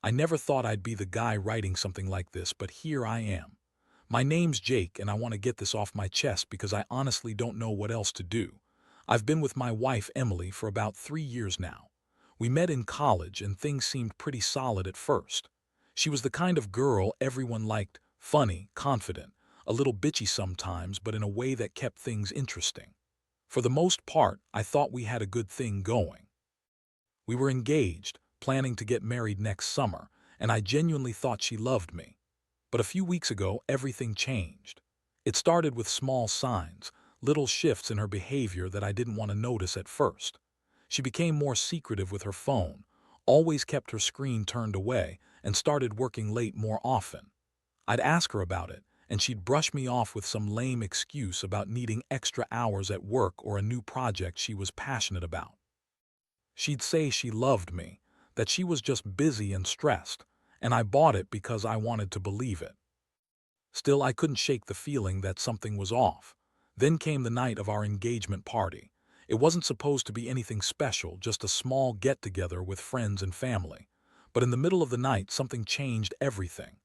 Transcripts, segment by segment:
I never thought I'd be the guy writing something like this, but here I am. My name's Jake, and I want to get this off my chest because I honestly don't know what else to do. I've been with my wife, Emily, for about 3 years now. We met in college, and things seemed pretty solid at first. She was the kind of girl everyone liked, funny, confident, a little bitchy sometimes, but in a way that kept things interesting. For the most part, I thought we had a good thing going. We were engaged, planning to get married next summer, and I genuinely thought she loved me. But a few weeks ago, everything changed. It started with small signs, little shifts in her behavior that I didn't want to notice at first. She became more secretive with her phone, always kept her screen turned away, and started working late more often. I'd ask her about it, and she'd brush me off with some lame excuse about needing extra hours at work or a new project she was passionate about. She'd say she loved me, that she was just busy and stressed, and I bought it because I wanted to believe it. Still, I couldn't shake the feeling that something was off. Then came the night of our engagement party. It wasn't supposed to be anything special, just a small get-together with friends and family. But in the middle of the night, something changed everything.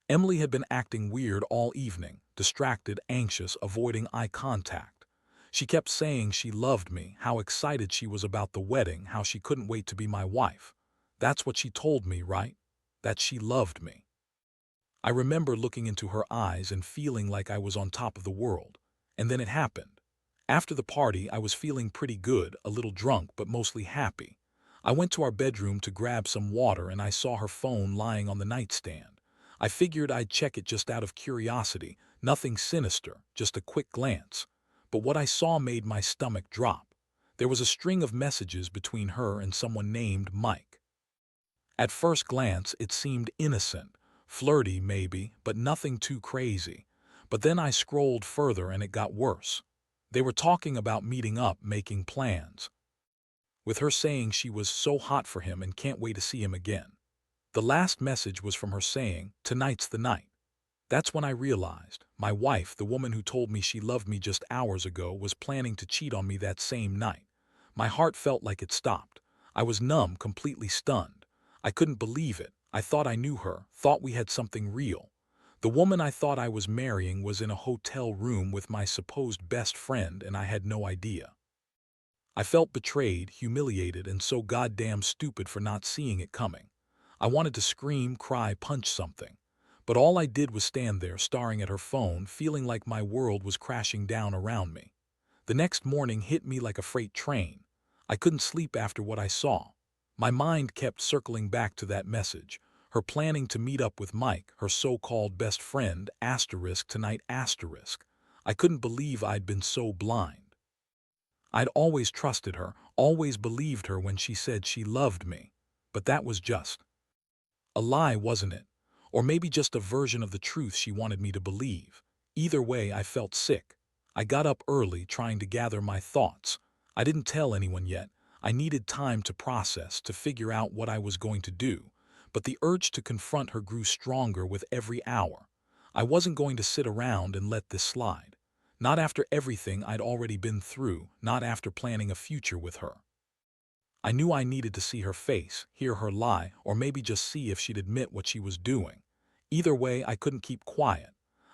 Emily had been acting weird all evening, distracted, anxious, avoiding eye contact. She kept saying she loved me, how excited she was about the wedding, how she couldn't wait to be my wife. That's what she told me, right? That she loved me. I remember looking into her eyes and feeling like I was on top of the world. And then it happened. After the party, I was feeling pretty good, a little drunk, but mostly happy. I went to our bedroom to grab some water and I saw her phone lying on the nightstand. I figured I'd check it just out of curiosity, nothing sinister, just a quick glance. But what I saw made my stomach drop. There was a string of messages between her and someone named Mike. At first glance, it seemed innocent, flirty maybe, but nothing too crazy. But then I scrolled further and it got worse. They were talking about meeting up, making plans, with her saying she was so hot for him and can't wait to see him again. The last message was from her saying, "Tonight's the night." That's when I realized my wife, the woman who told me she loved me just hours ago, was planning to cheat on me that same night. My heart felt like it stopped. I was numb, completely stunned. I couldn't believe it. I thought I knew her, thought we had something real. The woman I thought I was marrying was in a hotel room with my supposed best friend, and I had no idea. I felt betrayed, humiliated, and so goddamn stupid for not seeing it coming. I wanted to scream, cry, punch something. But all I did was stand there, staring at her phone, feeling like my world was crashing down around me. The next morning hit me like a freight train. I couldn't sleep after what I saw. My mind kept circling back to that message, her planning to meet up with Mike, her so-called best friend, asterisk tonight asterisk. I couldn't believe I'd been so blind. I'd always trusted her, always believed her when she said she loved me. But that was just a lie, wasn't it? Or maybe just a version of the truth she wanted me to believe. Either way, I felt sick. I got up early, trying to gather my thoughts. I didn't tell anyone yet. I needed time to process, to figure out what I was going to do. But the urge to confront her grew stronger with every hour. I wasn't going to sit around and let this slide. Not after everything I'd already been through, not after planning a future with her. I knew I needed to see her face, hear her lie, or maybe just see if she'd admit what she was doing. Either way, I couldn't keep quiet.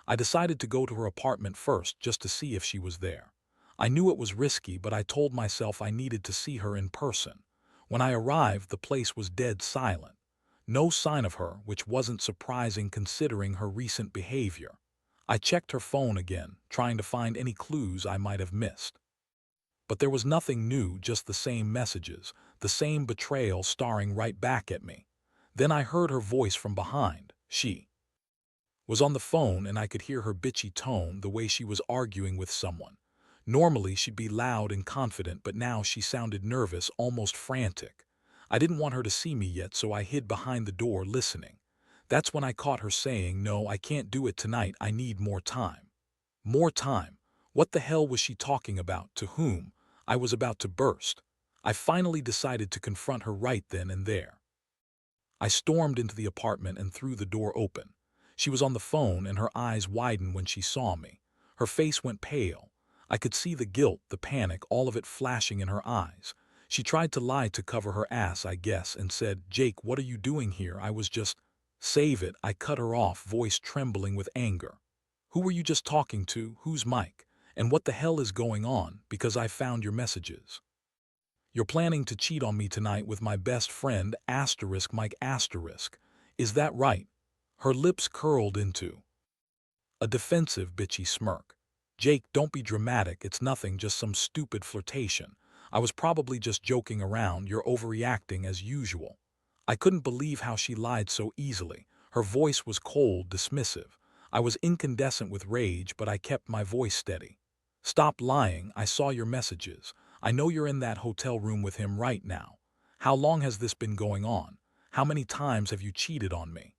I decided to go to her apartment first just to see if she was there. I knew it was risky, but I told myself I needed to see her in person. When I arrived, the place was dead silent. No sign of her, which wasn't surprising considering her recent behavior. I checked her phone again, trying to find any clues I might have missed. But there was nothing new, just the same messages, the same betrayal staring right back at me. Then I heard her voice from behind. She was on the phone and I could hear her bitchy tone, the way she was arguing with someone. Normally she'd be loud and confident, but now she sounded nervous, almost frantic. I didn't want her to see me yet, so I hid behind the door listening. That's when I caught her saying, "No, I can't do it tonight, I need more time." More time? What the hell was she talking about? To whom? I was about to burst. I finally decided to confront her right then and there. I stormed into the apartment and threw the door open. She was on the phone and her eyes widened when she saw me. Her face went pale. I could see the guilt, the panic, all of it flashing in her eyes. She tried to lie to cover her ass, I guess, and said, "Jake, what are you doing here? I was just—" "Save it," I cut her off, voice trembling with anger. "Who were you just talking to? Who's Mike? And what the hell is going on? Because I found your messages. You're planning to cheat on me tonight with my best friend, asterisk Mike asterisk. Is that right?" Her lips curled into a defensive, bitchy smirk. "Jake, don't be dramatic. It's nothing, just some stupid flirtation. I was probably just joking around. You're overreacting as usual." I couldn't believe how she lied so easily. Her voice was cold, dismissive. I was incandescent with rage, but I kept my voice steady. "Stop lying. I saw your messages. I know you're in that hotel room with him right now. How long has this been going on? How many times have you cheated on me?"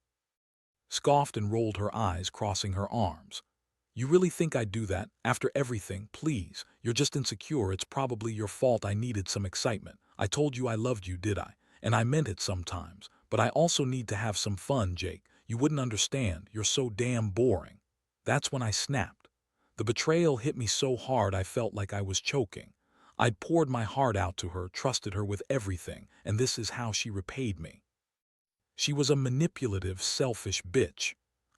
Scoffed and rolled her eyes, crossing her arms. "You really think I'd do that? After everything? Please, you're just insecure. It's probably your fault. I needed some excitement. I told you I loved you, did I? And I meant it sometimes. But I also need to have some fun, Jake. You wouldn't understand. You're so damn boring." That's when I snapped. The betrayal hit me so hard I felt like I was choking. I'd poured my heart out to her, trusted her with everything, and this is how she repaid me. She was a manipulative, selfish bitch.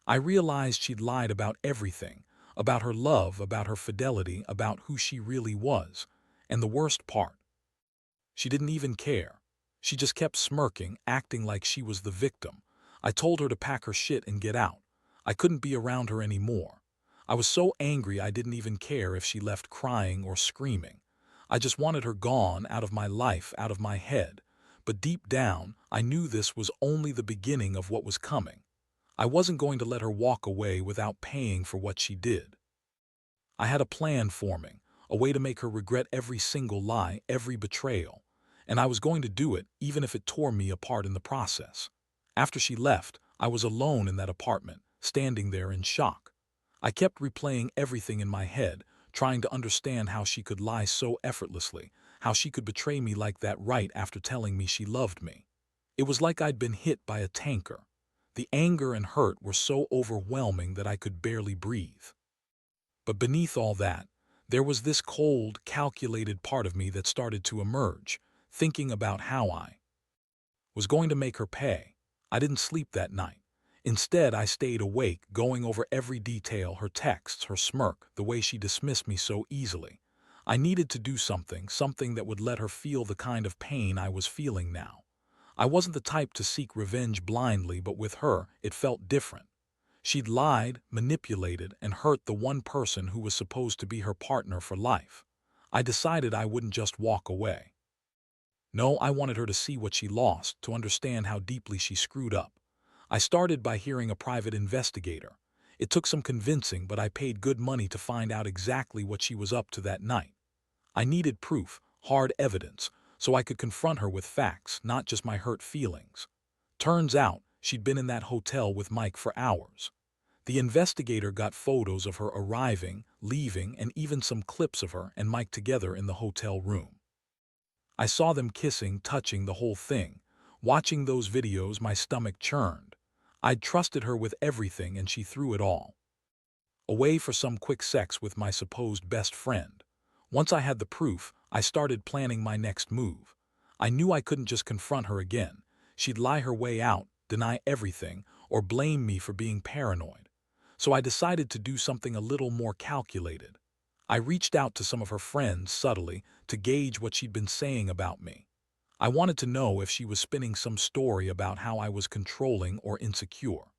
I realized she'd lied about everything, about her love, about her fidelity, about who she really was. And the worst part, she didn't even care. She just kept smirking, acting like she was the victim. I told her to pack her shit and get out. I couldn't be around her anymore. I was so angry I didn't even care if she left crying or screaming. I just wanted her gone, out of my life, out of my head. But deep down, I knew this was only the beginning of what was coming. I wasn't going to let her walk away without paying for what she did. I had a plan forming, a way to make her regret every single lie, every betrayal. And I was going to do it, even if it tore me apart in the process. After she left, I was alone in that apartment, standing there in shock. I kept replaying everything in my head, trying to understand how she could lie so effortlessly, how she could betray me like that right after telling me she loved me. It was like I'd been hit by a tanker. The anger and hurt were so overwhelming that I could barely breathe. But beneath all that, there was this cold, calculated part of me that started to emerge, thinking about how I was going to make her pay. I didn't sleep that night. Instead, I stayed awake, going over every detail, her texts, her smirk, the way she dismissed me so easily. I needed to do something, something that would let her feel the kind of pain I was feeling now. I wasn't the type to seek revenge blindly, but with her, it felt different. She'd lied, manipulated, and hurt the one person who was supposed to be her partner for life. I decided I wouldn't just walk away. No, I wanted her to see what she lost, to understand how deeply she screwed up. I started by hearing a private investigator. It took some convincing, but I paid good money to find out exactly what she was up to that night. I needed proof, hard evidence, so I could confront her with facts, not just my hurt feelings. Turns out, she'd been in that hotel with Mike for hours. The investigator got photos of her arriving, leaving, and even some clips of her and Mike together in the hotel room. I saw them kissing, touching, the whole thing. Watching those videos, my stomach churned. I'd trusted her with everything, and she threw it all away for some quick sex with my supposed best friend. Once I had the proof, I started planning my next move. I knew I couldn't just confront her again. She'd lie her way out, deny everything, or blame me for being paranoid. So I decided to do something a little more calculated. I reached out to some of her friends subtly to gauge what she'd been saying about me. I wanted to know if she was spinning some story about how I was controlling or insecure.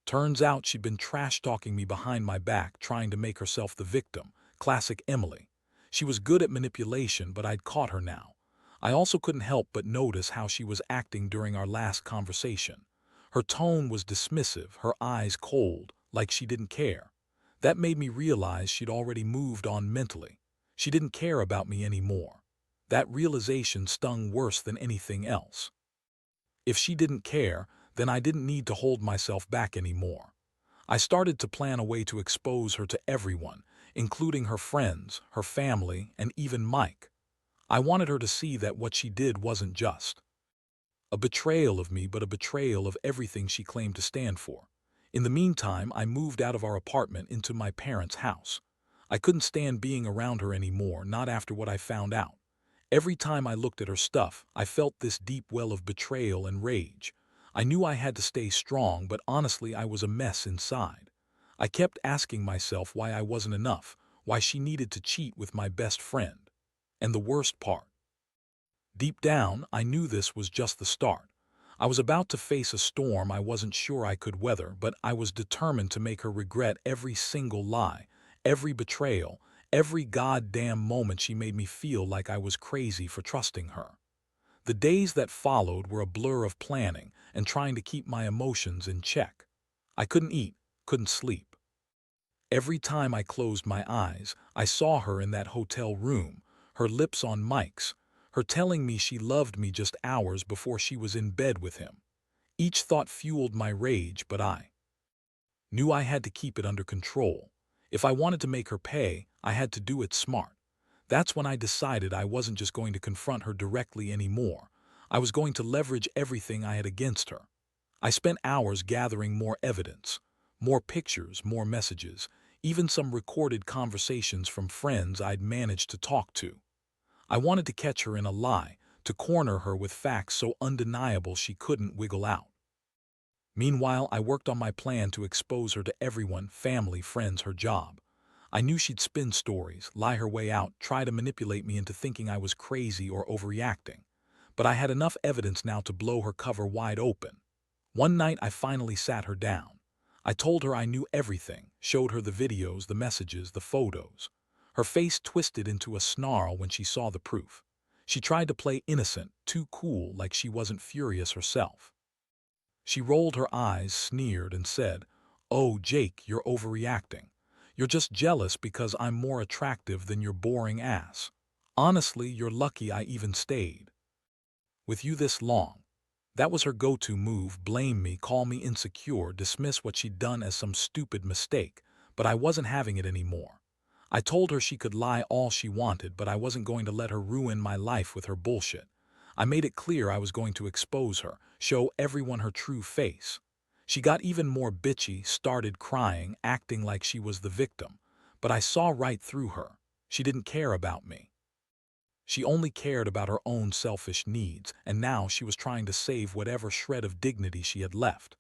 Turns out she'd been trash-talking me behind my back, trying to make herself the victim. Classic Emily. She was good at manipulation, but I'd caught her now. I also couldn't help but notice how she was acting during our last conversation. Her tone was dismissive, her eyes cold, like she didn't care. That made me realize she'd already moved on mentally. She didn't care about me anymore. That realization stung worse than anything else. If she didn't care, then I didn't need to hold myself back anymore. I started to plan a way to expose her to everyone, including her friends, her family, and even Mike. I wanted her to see that what she did wasn't just a betrayal of me, but a betrayal of everything she claimed to stand for. In the meantime, I moved out of our apartment into my parents' house. I couldn't stand being around her anymore, not after what I found out. Every time I looked at her stuff, I felt this deep well of betrayal and rage. I knew I had to stay strong, but honestly, I was a mess inside. I kept asking myself why I wasn't enough, why she needed to cheat with my best friend. And the worst part, deep down, I knew this was just the start. I was about to face a storm I wasn't sure I could weather, but I was determined to make her regret every single lie, every betrayal, every goddamn moment she made me feel like I was crazy for trusting her. The days that followed were a blur of planning and trying to keep my emotions in check. I couldn't eat, couldn't sleep. Every time I closed my eyes, I saw her in that hotel room, her lips on Mike's, her telling me she loved me just hours before she was in bed with him. Each thought fueled my rage, but I knew I had to keep it under control. If I wanted to make her pay, I had to do it smart. That's when I decided I wasn't just going to confront her directly anymore. I was going to leverage everything I had against her. I spent hours gathering more evidence, more pictures, more messages, even some recorded conversations from friends I'd managed to talk to. I wanted to catch her in a lie, to corner her with facts so undeniable she couldn't wiggle out. Meanwhile, I worked on my plan to expose her to everyone, family, friends, her job. I knew she'd spin stories, lie her way out, try to manipulate me into thinking I was crazy or overreacting. But I had enough evidence now to blow her cover wide open. One night I finally sat her down. I told her I knew everything, showed her the videos, the messages, the photos. Her face twisted into a snarl when she saw the proof. She tried to play innocent, too cool, like she wasn't furious herself. She rolled her eyes, sneered, and said, "Oh, Jake, you're overreacting. You're just jealous because I'm more attractive than your boring ass. Honestly, you're lucky I even stayed with you this long." That was her go-to move: blame me, call me insecure, dismiss what she'd done as some stupid mistake. But I wasn't having it anymore. I told her she could lie all she wanted, but I wasn't going to let her ruin my life with her bullshit. I made it clear I was going to expose her, show everyone her true face. She got even more bitchy, started crying, acting like she was the victim. But I saw right through her. She didn't care about me. She only cared about her own selfish needs, and now she was trying to save whatever shred of dignity she had left.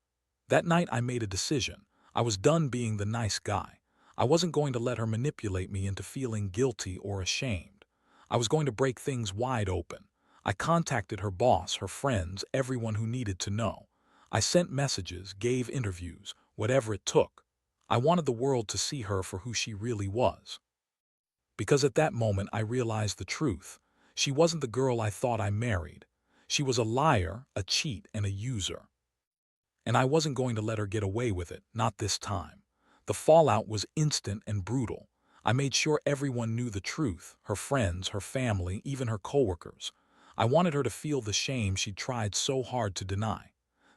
That night I made a decision. I was done being the nice guy. I wasn't going to let her manipulate me into feeling guilty or ashamed. I was going to break things wide open. I contacted her boss, her friends, everyone who needed to know. I sent messages, gave interviews, whatever it took. I wanted the world to see her for who she really was. Because at that moment I realized the truth. She wasn't the girl I thought I married. She was a liar, a cheat, and a user. And I wasn't going to let her get away with it, not this time. The fallout was instant and brutal. I made sure everyone knew the truth, her friends, her family, even her coworkers. I wanted her to feel the shame she'd tried so hard to deny.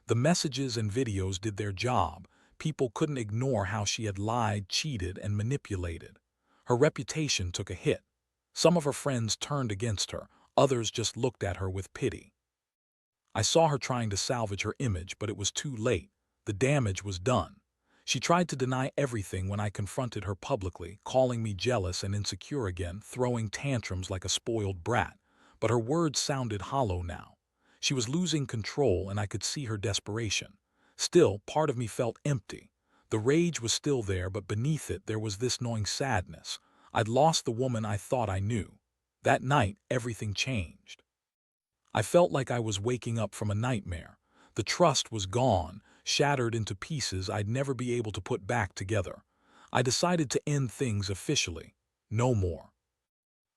The messages and videos did their job. People couldn't ignore how she had lied, cheated, and manipulated. Her reputation took a hit. Some of her friends turned against her, others just looked at her with pity. I saw her trying to salvage her image, but it was too late. The damage was done. She tried to deny everything when I confronted her publicly, calling me jealous and insecure again, throwing tantrums like a spoiled brat. But her words sounded hollow now. She was losing control, and I could see her desperation. Still, part of me felt empty. The rage was still there, but beneath it there was this gnawing sadness. I'd lost the woman I thought I knew. That night, everything changed. I felt like I was waking up from a nightmare. The trust was gone, shattered into pieces I'd never be able to put back together. I decided to end things officially. No more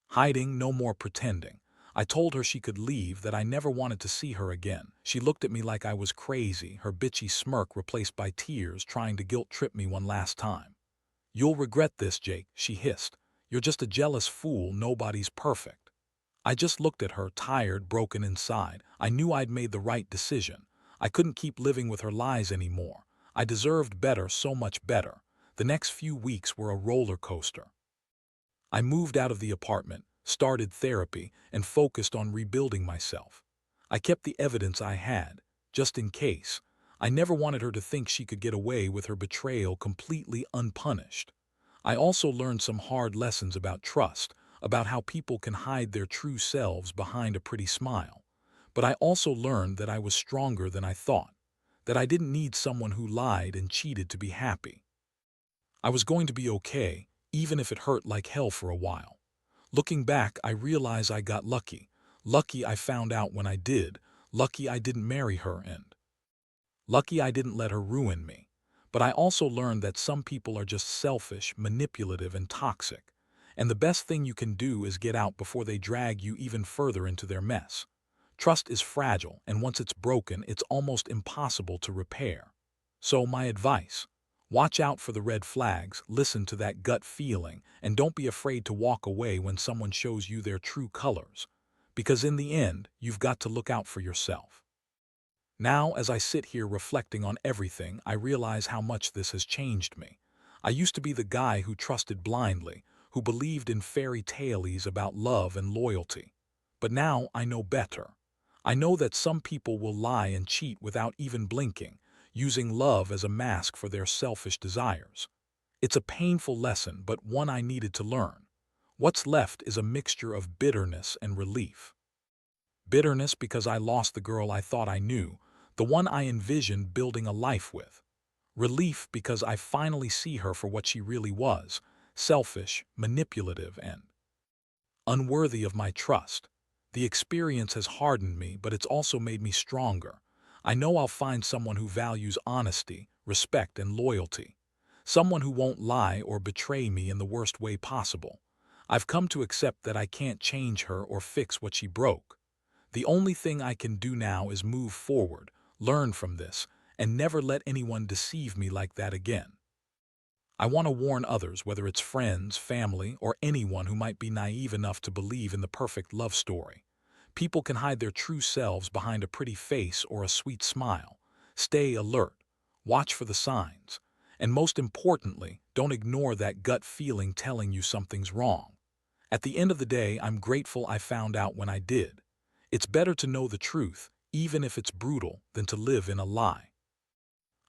hiding, no more pretending. I told her she could leave, that I never wanted to see her again. She looked at me like I was crazy, her bitchy smirk replaced by tears, trying to guilt-trip me one last time. "You'll regret this, Jake," she hissed. "You're just a jealous fool, nobody's perfect." I just looked at her, tired, broken inside. I knew I'd made the right decision. I couldn't keep living with her lies anymore. I deserved better, so much better. The next few weeks were a roller coaster. I moved out of the apartment, started therapy, and focused on rebuilding myself. I kept the evidence I had, just in case. I never wanted her to think she could get away with her betrayal completely unpunished. I also learned some hard lessons about trust. about how people can hide their true selves behind a pretty smile. But I also learned that I was stronger than I thought, that I didn't need someone who lied and cheated to be happy. I was going to be okay, even if it hurt like hell for a while. Looking back, I realize I got lucky. Lucky I found out when I did. Lucky I didn't marry her, and lucky I didn't let her ruin me. But I also learned that some people are just selfish, manipulative, and toxic. And the best thing you can do is get out before they drag you even further into their mess. Trust is fragile, and once it's broken, it's almost impossible to repair. So my advice: watch out for the red flags, listen to that gut feeling, and don't be afraid to walk away when someone shows you their true colors. Because in the end, you've got to look out for yourself. Now, as I sit here reflecting on everything, I realize how much this has changed me. I used to be the guy who trusted blindly, who believed in fairy tales about love and loyalty. But now I know better. I know that some people will lie and cheat without even blinking, using love as a mask for their selfish desires. It's a painful lesson, but one I needed to learn. What's left is a mixture of bitterness and relief. Bitterness because I lost the girl I thought I knew, the one I envisioned building a life with. Relief because I finally see her for what she really was: selfish, manipulative, and unworthy of my trust. The experience has hardened me, but it's also made me stronger. I know I'll find someone who values honesty, respect, and loyalty. Someone who won't lie or betray me in the worst way possible. I've come to accept that I can't change her or fix what she broke. The only thing I can do now is move forward, learn from this, and never let anyone deceive me like that again. I want to warn others, whether it's friends, family, or anyone who might be naive enough to believe in the perfect love story. People can hide their true selves behind a pretty face or a sweet smile. Stay alert, watch for the signs, and most importantly, don't ignore that gut feeling telling you something's wrong. At the end of the day, I'm grateful I found out when I did. It's better to know the truth, even if it's brutal, than to live in a lie.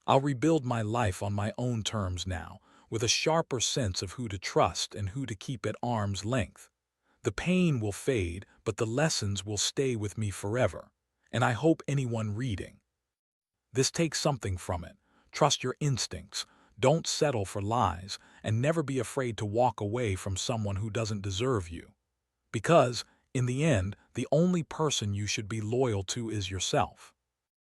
I'll rebuild my life on my own terms now, with a sharper sense of who to trust and who to keep at arm's length. The pain will fade, but the lessons will stay with me forever. And I hope anyone reading this takes something from it. Trust your instincts, don't settle for lies, and never be afraid to walk away from someone who doesn't deserve you. Because, in the end, the only person you should be loyal to is yourself.